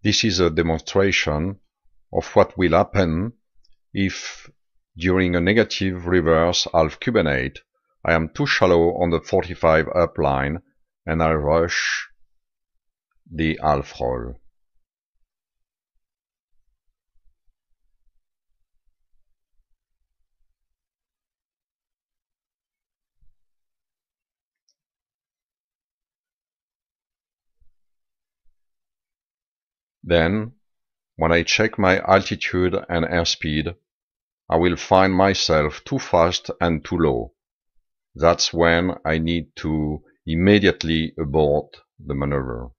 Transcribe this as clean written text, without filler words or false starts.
This is a demonstration of what will happen if, during a negative reverse half cubanate, I am too shallow on the 45 up line and I rush the half roll. Then, when I check my altitude and airspeed, I will find myself too fast and too low. That's when I need to immediately abort the maneuver.